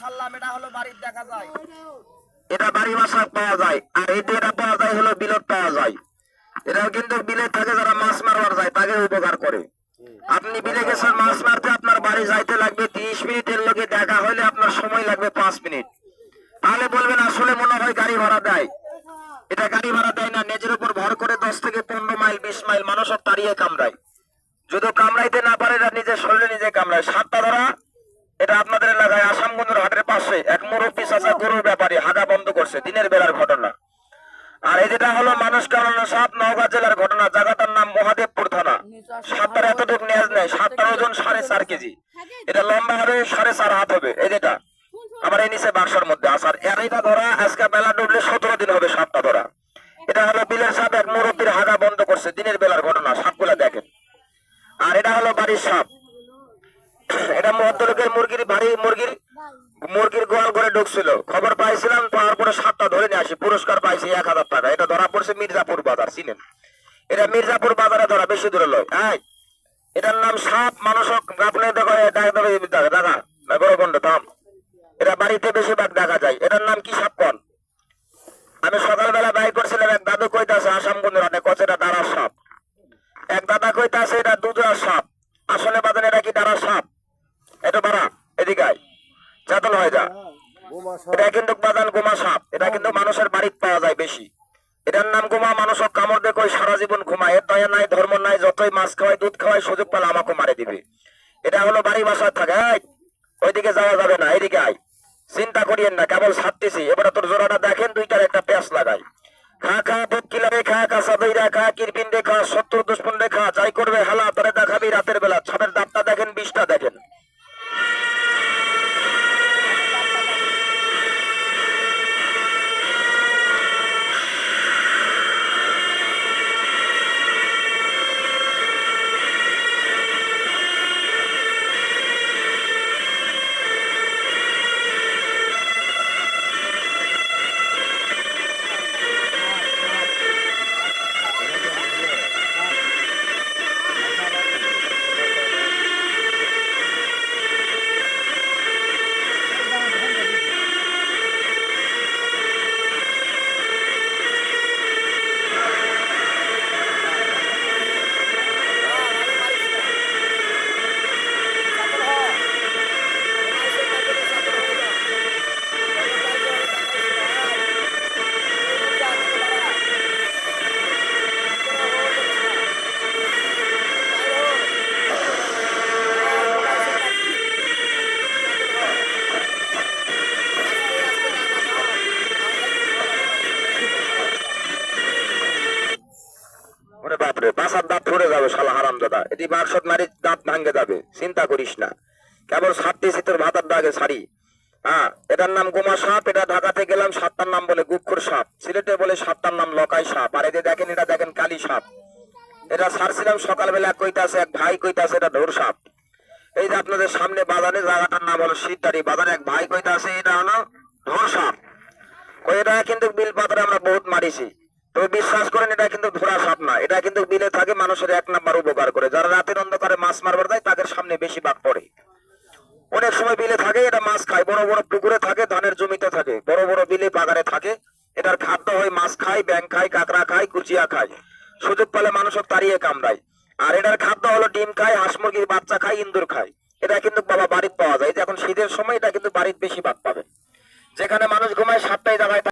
পারলাম এটা হলো বাড়ির দেখা যায়, এটা বাড়ি বাসা পাওয়া যায়। আর এটা পাওয়া যায় হলো বিলত পাওয়া যায়। এটাও কিন্তু বিলে থাকে, যারা মাছ মারবার যায় তাকে উপকার করে। আপনি বিলে গেছেন মাছ মারতে, আপনার বাড়ি যাইতে লাগবে 30 মিনিট, এর লোকে দেখা হইলে আপনার সময় লাগবে 5 মিনিট। তাহলে বলবেন আসলে মনে হয় গাড়ি ভাড়া দেয়। এটা গাড়ি ভাড়া দেয় না, নিজের উপর ভর করে 10 থেকে 15 মাইল 20 মাইল মানুষ তাড়িয়ে কামড়ায়। যদি কামড়াইতে না পারে এটা নিজের শরীরে নিজে কামড়ায়। সাতটা ধরা এটা আপনাদের এলাকায় আসামগঞ্জের হাটের পাশে এক মুরব্বী চাচা গরুর ব্যাপারী হাগা বন্ধ করছে, দিনের বেলার ঘটনা। আর এই যেটা হলো মানুষ কামড়ানো সাপ, নওগাঁ জেলার ঘটনা, জায়গাটার নাম মহাদেবপুর থানা। সাতটার এতটুকু নেজ নেই, সাতটার ওজন 4.5 কেজি, এটা লম্বা হবে 4.5 হাত হবে। এই যেটা আমার এই নিচে বাক্সের মধ্যে আসার এটা ধরা আজকে বেলা ডুবলে 17 দিন হবে সাপটা ধরা। এটা হলো বিলের সাপ, এক মুরব্বীর হাগা বন্ধ করছে, দিনের বেলার ঘটনা, সাপগুলা দেখেন। আর এটা হলো বাড়ির সাপ, এটা ভদ্রলোকের মুরগির মুরগির গোয়াল করে ঢুকছিল, খবর পাইছিলাম, পাওয়ার পরে সাপটা ধরে নিয়ে আসি, পুরস্কার পাইছি 1000 টাকা। এটা ধরা পড়ছে মির্জাপুর বাজার, চিনেন? এটা মির্জাপুর বাজারে ধরা, বেশি দূরে লয়। এটার নাম সাপ মানুষ আপনি দেখা গরগন্ড থাম, এটা বাড়িতে বেশিরভাগ দেখা যায়। এটার নাম কি সাপ কন? আমি সকালবেলা বাই করছিলাম, এক দাদু কইতাছে আসামগঞ্জের হাটে কচে এটা দাঁড়ার সাপ, এক দাদা কইতাছে এটা দুধরার সাপ। আসলে বাজান এটা কি দাঁড়ার সাপ? এটা বাড়া এদিকে চেতন হয়ে যা, এটা কিন্তু বাজান গোমা সাপ। এটা কিন্তু মানুষের বাড়িতে পাওয়া যায় বেশি। এটার নাম গোমা, মানুষ কামড় দিয়ে কই সারা জীবন ঘুমায়, এর দয়া নাই ধর্ম নাই, যতই মাছ খাওয়াই দুধ খাওয়াই সুযোগ পেলে আমাকে মারে দিবে। এটা হলো বাড়ি বাসায় থাকে। ওইদিকে যাওয়া যাবে না, এদিকে আয়, চিন্তা করিয়েন না, কেবল ছাড়তেছি। এবারে তোর জোড়াটা দেখেন, দুইটার একটা প্যাঁচ লাগাই। খা খা কিলারে খা, কাঁচা দই খা, কিরপিন দেখা, 70 দুষ্পন দেখা, যাই করবে হালা তোরে দেখাবি রাতের বেলা। ছাপের দাঁতটা দেখেন, 20টা দেখেন। বাসার দাঁত ধরে যাবে শালা হারাম দাদা, এটি বাক্সত মারি দাঁত ভাঙ্গে যাবে, চিন্তা করিস না, কেবল ছাড়তেছি তোর ভাতার দাগে ছাড়ি। এটার নাম গোমা সাপ। এটা ঢাকাতে গেলাম, সাতটার নাম বলে গুক্ষুর সাপ, সিলেটে বলে সাতটার নাম লকাই সাপ। আর এতে দেখেন, এটা দেখেন কালী সাপ। এটা ছাড়ছিলাম সকালবেলা, কইতাছে এক ভাই কইতাছে এটা ঢোর সাপ। এই যে আপনাদের সামনে বাজারে, জায়গাটার নাম হলো শীতদারি বাজারে, এক ভাই কইতাছে এটা হলো ঢোর সাপ। এটা কিন্তু বিল পাথরে আমরা বহুত মারিছি, তো বিশ্বাস করেন এটা কিন্তু ধরা সাপ না, এটা কিন্তু বিলে থাকে, মানুষের 1 নাম্বার উপকার করে। যারা রাতের অন্ধকারে মাছ মারবার যায় তাদের সামনে বেশি বাঘ পড়ে। অনেক সময় বিলে থাকে, এটা মাছ খায়, বড় বড় পুকুরে থাকে, ধানের জমিতে থাকে, বড় বড় বিলে বাগারে থাকে। এটার খাদ্য হয় মাছ খায়, ব্যাং খায়, কাঁকড়া খায়, কুচিয়া খায়, সুযোগ পেলে মানুষের তাড়িয়ে কামড়ায়। আর এটার খাদ্য হলো ডিম খায়, হাঁস মুরগির বাচ্চা খায়, ইন্দুর খায়। এটা কিন্তু বাবা বাড়িতে পাওয়া যায়, এখন শীতের সময় এটা কিন্তু বাড়িতে বেশি বাঘ পাবে। যেখানে মানুষ ঘুমায় 7টায় জায়গায়